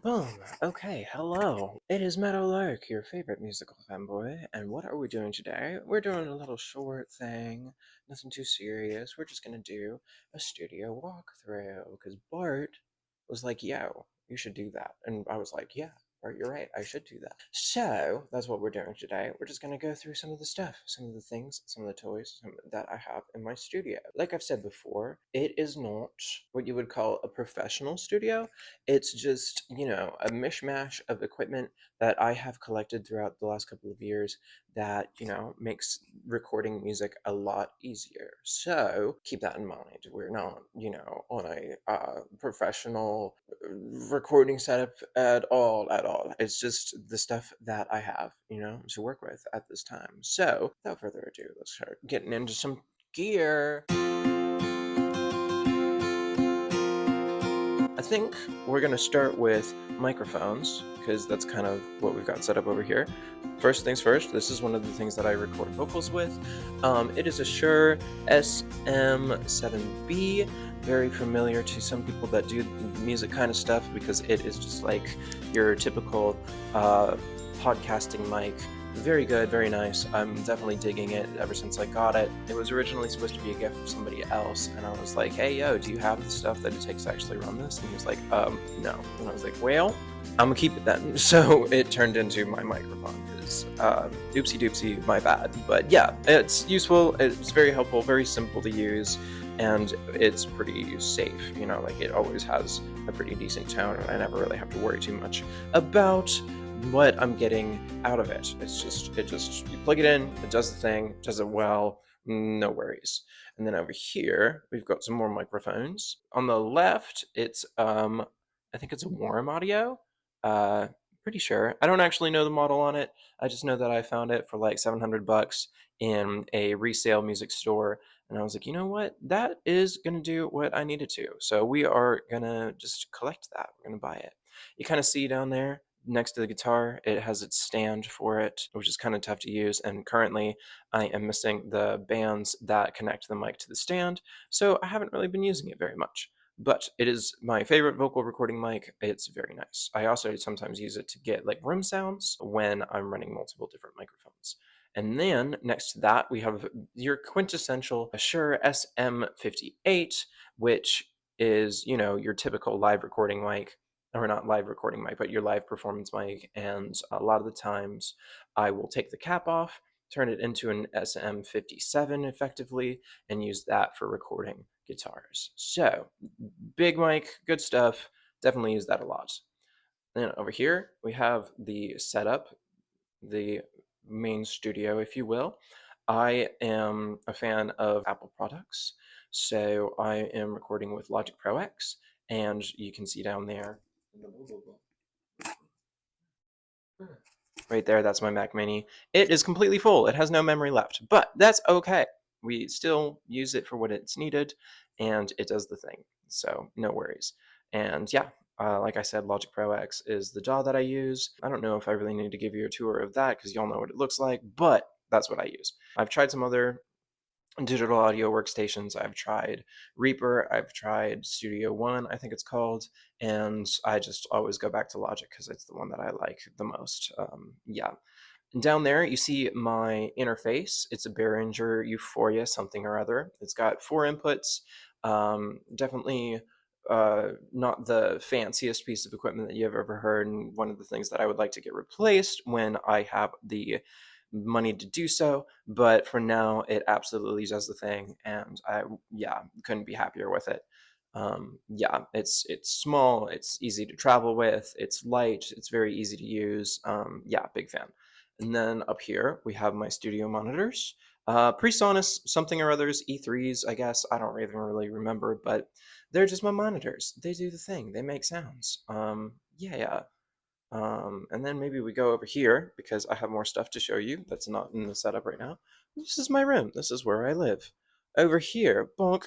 Boom. Okay, hello. It is Meadowlark, your favorite musical fanboy, and what are we doing today? We're doing a little short thing, nothing too serious. We're just gonna do a studio walkthrough, because Bart was like, yo, you should do that. And I was like, yeah, Bart, you're right, I should do that. So, that's what we're doing today. We're just gonna go through some of the stuff, some of the things, some of the toys that I have in my studio. Like I've said before, it is not what you would call a professional studio. It's just, a mishmash of equipment that I have collected throughout the last couple of years that, makes recording music a lot easier. So keep that in mind. We're not, on a professional recording setup at all, at all. It's just the stuff that I have, to work with at this time. So without further ado, let's start getting into some gear. I think we're going to start with microphones because that's kind of what we've got set up over here. First things first, this is one of the things that I record vocals with. It is a Shure SM7B, very familiar to some people that do music kind of stuff because it is just like your typical podcasting mic. Very good, very nice. I'm definitely digging it ever since I got it. It was originally supposed to be a gift from somebody else, and I was like, hey, yo, do you have the stuff that it takes to actually run this? And he was like, no. And I was like, well, I'm gonna keep it then. So it turned into my microphone, because oopsie doopsie, my bad. But yeah, it's useful, it's very helpful, very simple to use, and it's pretty safe. Like it always has a pretty decent tone, and I never really have to worry too much about what I'm getting out of it. You plug it in, it does the thing, does it well, no worries. And then over here, we've got some more microphones. On the left, it's I think it's a Warm Audio. Uh, Pretty sure. I don't actually know the model on it. I just know that I found it for like $700 in a resale music store. And I was like, you know what? That is gonna do what I needed to. So we are gonna just collect that. We're gonna buy it. You kind of see down there next to the guitar, it has its stand for it, which is kind of tough to use. And currently, I am missing the bands that connect the mic to the stand, so I haven't really been using it very much. But it is my favorite vocal recording mic. It's very nice. I also sometimes use it to get like room sounds when I'm running multiple different microphones. And then next to that, we have your quintessential Shure SM58, which is, your typical live recording mic, or not live recording mic, but your live performance mic. And a lot of the times I will take the cap off, turn it into an SM57 effectively, and use that for recording guitars. So, big mic, good stuff. Definitely use that a lot. Then over here, we have the setup, the main studio, if you will. I am a fan of Apple products, so I am recording with Logic Pro X, and you can see down there right there, that's my Mac Mini. It is completely full. It has no memory left, but that's okay. We still use it for what it's needed, and it does the thing. So no worries. And yeah, like I said, Logic Pro X is the DAW that I use. I don't know if I really need to give you a tour of that because y'all know what it looks like, but that's what I use. I've tried some other digital audio workstations. I've tried Reaper, I've tried Studio One, I think it's called, and I just always go back to Logic because it's the one that I like the most. Yeah. And down there, you see my interface. It's a Behringer Euphoria something or other. It's got 4 inputs. Definitely not the fanciest piece of equipment that you've ever heard, and one of the things that I would like to get replaced when I have the money to do so, but for now it absolutely does the thing, and I, yeah, couldn't be happier with it. Yeah, it's small, it's easy to travel with, it's light, it's very easy to use. Yeah, big fan. And then up here we have my studio monitors, PreSonus something or others, E3s, I guess. I don't even really remember, but they're just my monitors. They do the thing, they make sounds. Yeah. And then maybe we go over here because I have more stuff to show you that's not in the setup right now. This is my room. This is where I live. Over here, bonk,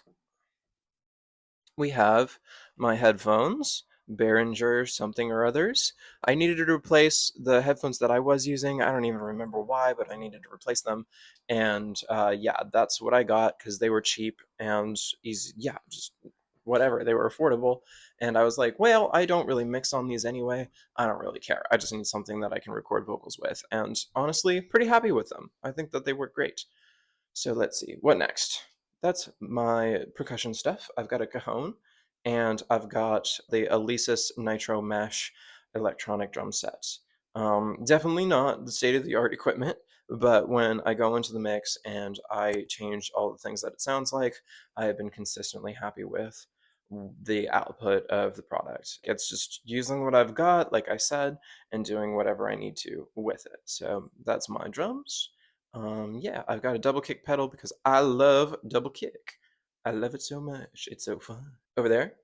we have my headphones, Behringer something or others. I needed to replace the headphones that I was using. I don't even remember why, but I needed to replace them. And yeah, that's what I got because they were cheap and easy. Yeah, just whatever. They were affordable. And I was like, well, I don't really mix on these anyway. I don't really care. I just need something that I can record vocals with. And honestly, pretty happy with them. I think that they work great. So let's see, what next? That's my percussion stuff. I've got a cajon, and I've got the Alesis Nitro Mesh electronic drum sets. Definitely not the state of the art equipment, but when I go into the mix and I change all the things that it sounds like, I have been consistently happy with the output of the product. It's just using what I've got, like I said, and doing whatever I need to with it. So that's my drums. Yeah, I've got a double kick pedal because I love double kick. I love it so much. It's so fun. Over there,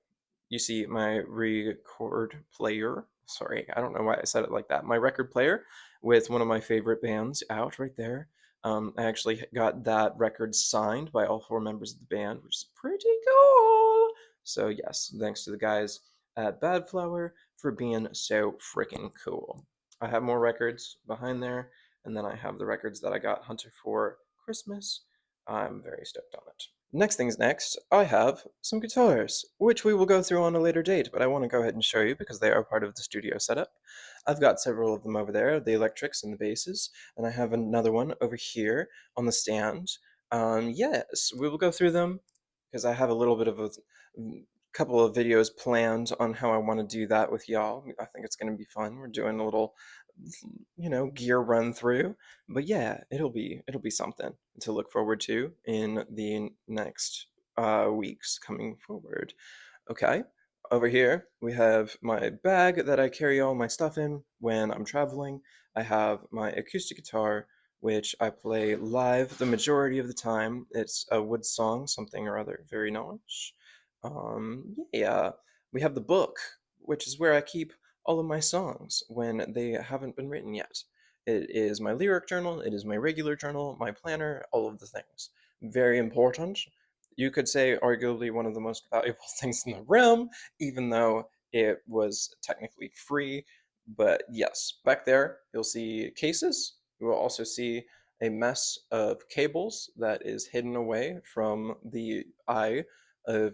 you see my record player. Sorry, I don't know why I said it like that. My record player with one of my favorite bands out right there. I actually got that record signed by all four members of the band, which is pretty cool. So yes, thanks to the guys at Bad Flower for being so freaking cool. I have more records behind there, and then I have the records that I got Hunter for Christmas. I'm very stoked on it. Next things next, I have some guitars, which we will go through on a later date, but I want to go ahead and show you because they are part of the studio setup. I've got several of them over there, the electrics and the basses, and I have another one over here on the stand. Yes, we will go through them because I have a little bit of a couple of videos planned on how I want to do that with y'all. I think it's going to be fun. We're doing a little, gear run through, but yeah, it'll be something to look forward to in the next weeks coming forward. Okay, over here we have my bag that I carry all my stuff in when I'm traveling. I have my acoustic guitar, which I play live the majority of the time. It's a wood song, something or other, very nice. Yeah, we have the book, which is where I keep all of my songs when they haven't been written yet. It is my lyric journal, it is my regular journal, my planner, all of the things. Very important. You could say arguably one of the most valuable things in the room, even though it was technically free. But yes, back there you'll see cases. You will also see a mess of cables that is hidden away from the eye of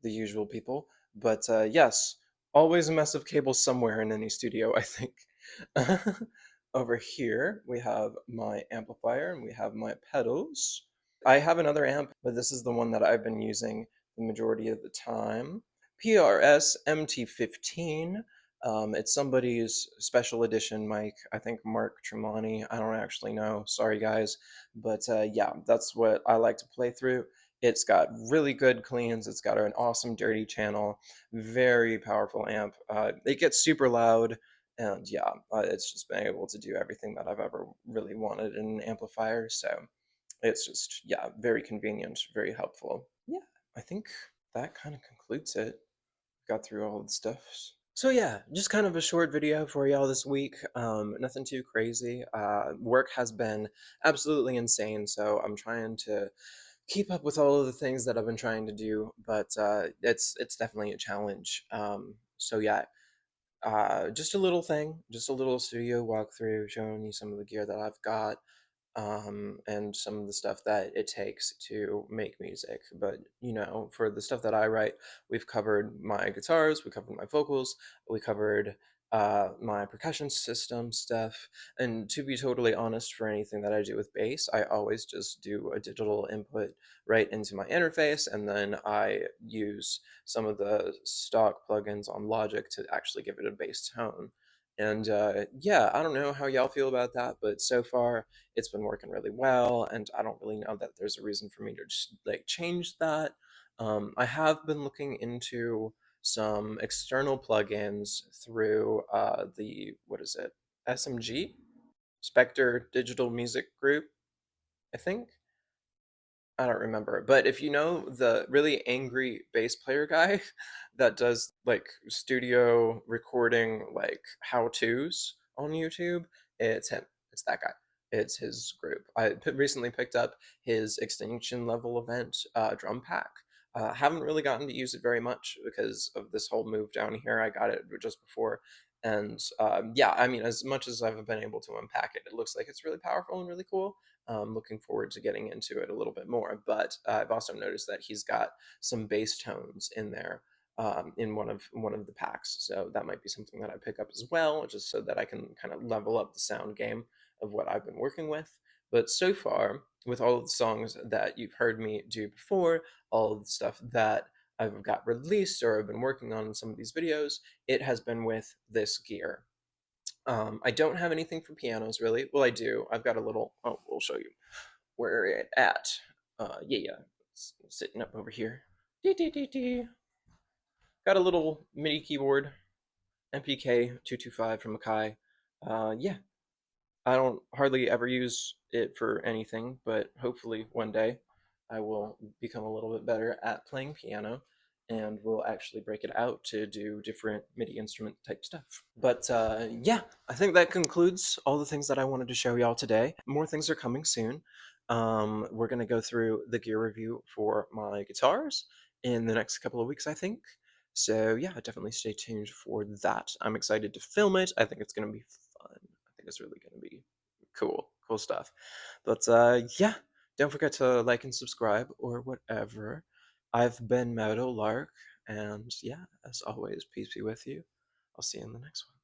the usual people. But yes, always a mess of cables somewhere in any studio, I think. Over here, we have my amplifier and we have my pedals. I have another amp, but this is the one that I've been using the majority of the time. PRS MT15. It's somebody's special edition mic. I think Mark Tremonti. I don't actually know. Sorry, guys. But yeah, that's what I like to play through. It's got really good cleans. It's got an awesome dirty channel. Very powerful amp. It gets super loud. And yeah, it's just been able to do everything that I've ever really wanted in an amplifier. So it's just, yeah, very convenient, very helpful. Yeah, I think that kind of concludes it. Got through all the stuff. So yeah, just kind of a short video for y'all this week. Nothing too crazy. Work has been absolutely insane, so I'm trying to keep up with all of the things that I've been trying to do, but it's definitely a challenge. So yeah, just a little thing, just a little studio walkthrough, showing you some of the gear that I've got, and some of the stuff that it takes to make music. But for the stuff that I write, we've covered my guitars, we covered my vocals, we covered my percussion system stuff. And to be totally honest, for anything that I do with bass, I always just do a digital input right into my interface, and then I use some of the stock plugins on Logic to actually give it a bass tone. And yeah, I don't know how y'all feel about that, but so far it's been working really well, and I don't really know that there's a reason for me to just like change that. I have been looking into some external plugins through the what is it, SMG, Spectre Digital Music Group, I think. I don't remember, but if you know the really angry bass player guy that does like studio recording, like how-tos on YouTube, it's him. It's that guy. It's his group. Recently picked up his Extinction Level event drum pack. Haven't really gotten to use it very much because of this whole move down here. I got it just before, and yeah, I mean, as much as I've been able to unpack it, it looks like it's really powerful and really cool. Looking forward to getting into it a little bit more. But I've also noticed that he's got some bass tones in there, in one of the packs, so that might be something that I pick up as well, just so that I can kind of level up the sound game of what I've been working with. But so far, with all of the songs that you've heard me do before, all of the stuff that I've got released or I've been working on in some of these videos, it has been with this gear. I don't have anything for pianos really. Well, I do. I've got a little. Oh, we'll show you where it at. Yeah. It's sitting up over here. Dee, dee, dee, dee. Got a little MIDI keyboard, MPK 225 from Akai. Yeah, I don't hardly ever use it for anything, but hopefully one day I will become a little bit better at playing piano and will actually break it out to do different MIDI instrument type stuff. But yeah, I think that concludes all the things that I wanted to show y'all today. More things are coming soon. We're going to go through the gear review for my guitars in the next couple of weeks, I think. So yeah, definitely stay tuned for that. I'm excited to film it. I think it's going to be fun. I think it's really going to be cool stuff. But yeah, don't forget to like and subscribe or whatever. I've been Moto Lark, and yeah, as always, peace be with you. I'll see you in the next one.